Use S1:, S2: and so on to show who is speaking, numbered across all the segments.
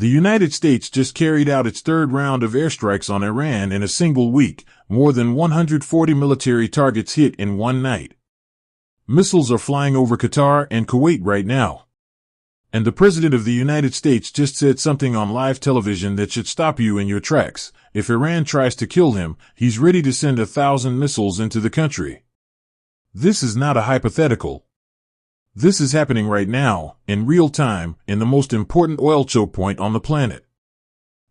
S1: The United States just carried out its third round of airstrikes on Iran in a single week, more than 140 military targets hit in one night. Missiles are flying over Qatar and Kuwait right now. And the President of the United States just said something on live television that should stop you in your tracks. If Iran tries to kill him, he's ready to send 1,000 missiles into the country. This is not a hypothetical. This is happening right now, in real time, in the most important oil choke point on the planet.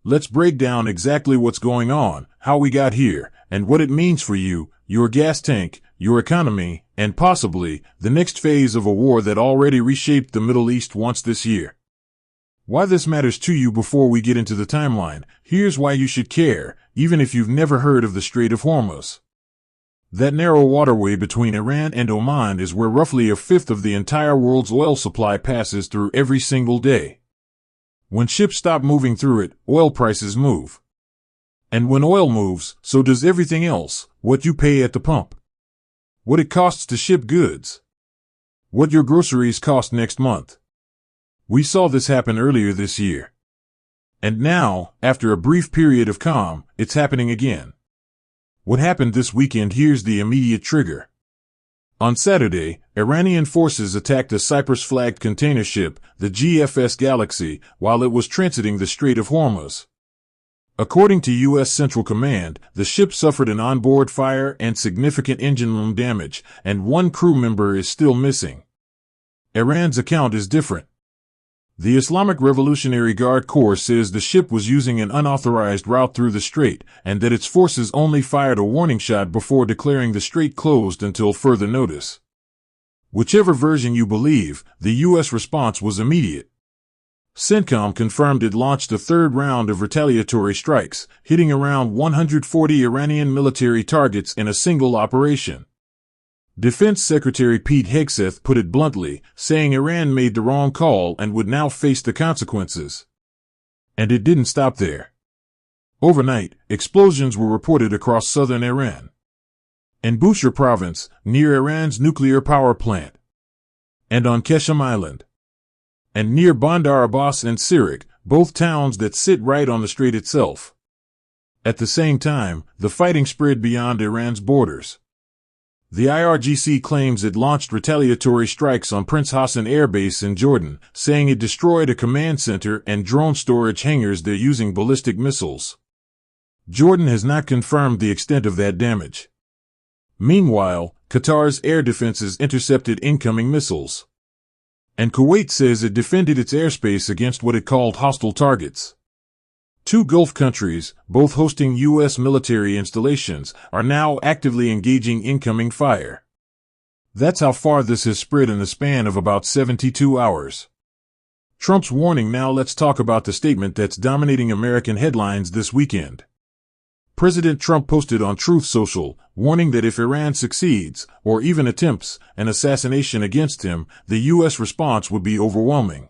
S1: Let's break down exactly what's going on, how we got here, and what it means for you, your gas tank, your economy, and possibly the next phase of a war that already reshaped the Middle East once this year. Why this matters to you before we get into the timeline, here's why you should care, even if you've never heard of the Strait of Hormuz. That narrow waterway between Iran and Oman is where roughly a fifth of the entire world's oil supply passes through every single day. When ships stop moving through it, oil prices move. And when oil moves, so does everything else, what you pay at the pump, what it costs to ship goods, what your groceries cost next month. We saw this happen earlier this year. And now, after a brief period of calm, it's happening again. What happened this weekend? Here's the immediate trigger. On Saturday, Iranian forces attacked a Cyprus-flagged container ship, the GFS Galaxy, while it was transiting the Strait of Hormuz. According to U.S. Central Command, the ship suffered an onboard fire and significant engine room damage, and one crew member is still missing. Iran's account is different. The Islamic Revolutionary Guard Corps says the ship was using an unauthorized route through the strait, and that its forces only fired a warning shot before declaring the strait closed until further notice. Whichever version you believe, the U.S. response was immediate. CENTCOM confirmed it launched a third round of retaliatory strikes, hitting around 140 Iranian military targets in a single operation. Defense Secretary Pete Hegseth put it bluntly, saying Iran made the wrong call and would now face the consequences. And it didn't stop there. Overnight, explosions were reported across southern Iran. In Bushehr province, near Iran's nuclear power plant. And on Qeshm Island. And near Bandar Abbas and Sirak, both towns that sit right on the strait itself. At the same time, the fighting spread beyond Iran's borders. The IRGC claims it launched retaliatory strikes on Prince Hassan Air Base in Jordan, saying it destroyed a command center and drone storage hangars there using ballistic missiles. Jordan has not confirmed the extent of that damage. Meanwhile, Qatar's air defenses intercepted incoming missiles. And Kuwait says it defended its airspace against what it called hostile targets. Two Gulf countries, both hosting U.S. military installations, are now actively engaging incoming fire. That's how far this has spread in the span of about 72 hours. Trump's warning. Now let's talk about the statement that's dominating American headlines this weekend. President Trump posted on Truth Social, warning that if Iran succeeds, or even attempts, an assassination against him, the U.S. response would be overwhelming.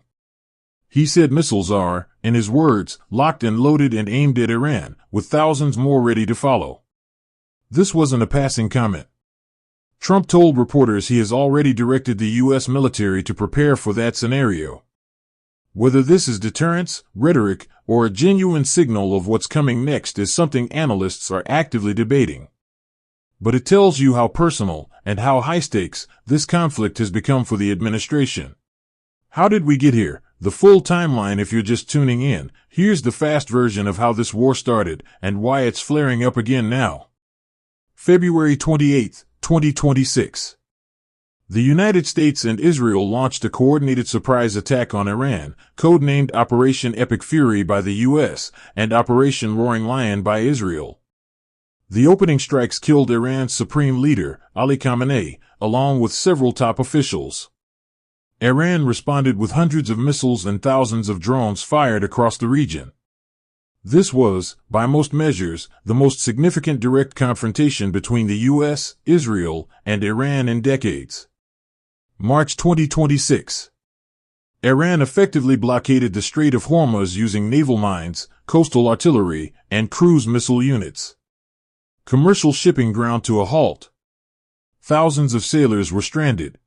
S1: He said missiles are, in his words, locked and loaded and aimed at Iran, with thousands more ready to follow. This wasn't a passing comment. Trump told reporters he has already directed the U.S. military to prepare for that scenario. Whether this is deterrence, rhetoric, or a genuine signal of what's coming next is something analysts are actively debating. But it tells you how personal, and how high stakes, this conflict has become for the administration. How did we get here? The full timeline if you're just tuning in. Here's the fast version of how this war started, and why it's flaring up again now. February 28, 2026. The United States and Israel launched a coordinated surprise attack on Iran, codenamed Operation Epic Fury by the U.S., and Operation Roaring Lion by Israel. The opening strikes killed Iran's supreme leader, Ali Khamenei, along with several top officials. Iran responded with hundreds of missiles and thousands of drones fired across the region. This was, by most measures, the most significant direct confrontation between the U.S., Israel, and Iran in decades. March 2026. Iran effectively blockaded the Strait of Hormuz using naval mines, coastal artillery, and cruise missile units. Commercial shipping ground to a halt. Thousands of sailors were stranded.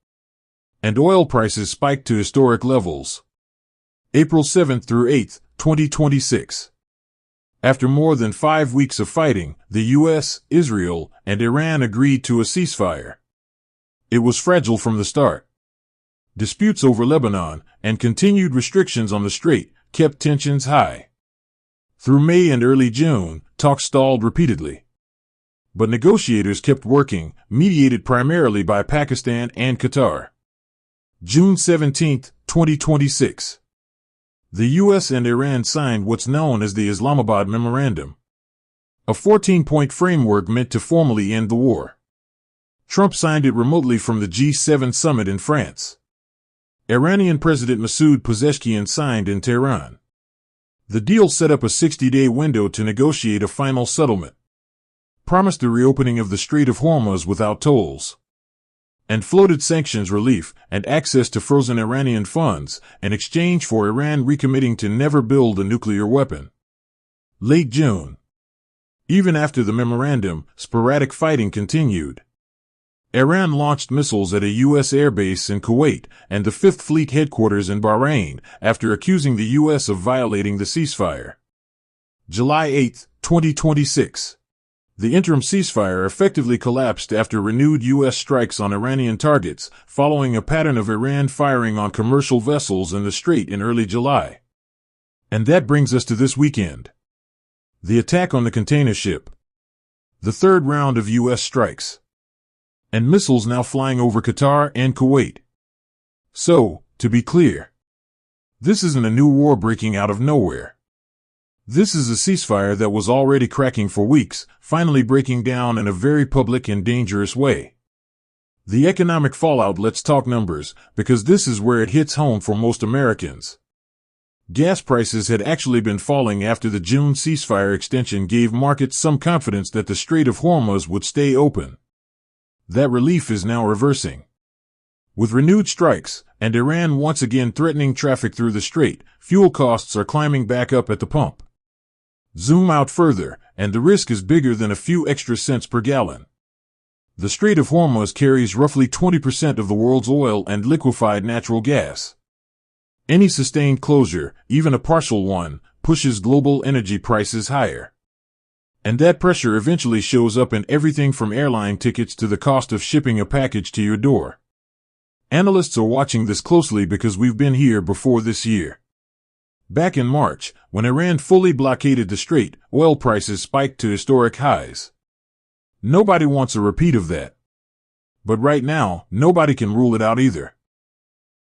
S1: And oil prices spiked to historic levels. April 7th through 8th, 2026. After more than 5 weeks of fighting, the U.S., Israel, and Iran agreed to a ceasefire. It was fragile from the start. Disputes over Lebanon and continued restrictions on the Strait kept tensions high. Through May and early June, talks stalled repeatedly. But negotiators kept working, mediated primarily by Pakistan and Qatar. June 17, 2026. The U.S. and Iran signed what's known as the Islamabad Memorandum, a 14-point framework meant to formally end the war. Trump signed it remotely from the G7 summit in France. Iranian President Masoud Pezeshkian signed in Tehran. The deal set up a 60-day window to negotiate a final settlement, promised the reopening of the Strait of Hormuz without tolls, and floated sanctions relief and access to frozen Iranian funds in exchange for Iran recommitting to never build a nuclear weapon. Late June. Even after the memorandum, sporadic fighting continued. Iran launched missiles at a U.S. airbase in Kuwait and the Fifth Fleet headquarters in Bahrain after accusing the U.S. of violating the ceasefire. July 8, 2026. The interim ceasefire effectively collapsed after renewed U.S. strikes on Iranian targets, following a pattern of Iran firing on commercial vessels in the Strait in early July. And that brings us to this weekend. The attack on the container ship. The third round of U.S. strikes. And missiles now flying over Qatar and Kuwait. So, to be clear, this isn't a new war breaking out of nowhere. This is a ceasefire that was already cracking for weeks, finally breaking down in a very public and dangerous way. The economic fallout, let's talk numbers, because this is where it hits home for most Americans. Gas prices had actually been falling after the June ceasefire extension gave markets some confidence that the Strait of Hormuz would stay open. That relief is now reversing. With renewed strikes, and Iran once again threatening traffic through the Strait, fuel costs are climbing back up at the pump. Zoom out further, and the risk is bigger than a few extra cents per gallon. The Strait of Hormuz carries roughly 20% of the world's oil and liquefied natural gas. Any sustained closure, even a partial one, pushes global energy prices higher. And that pressure eventually shows up in everything from airline tickets to the cost of shipping a package to your door. Analysts are watching this closely because we've been here before this year. Back in March, when Iran fully blockaded the Strait, oil prices spiked to historic highs. Nobody wants a repeat of that. But right now, nobody can rule it out either.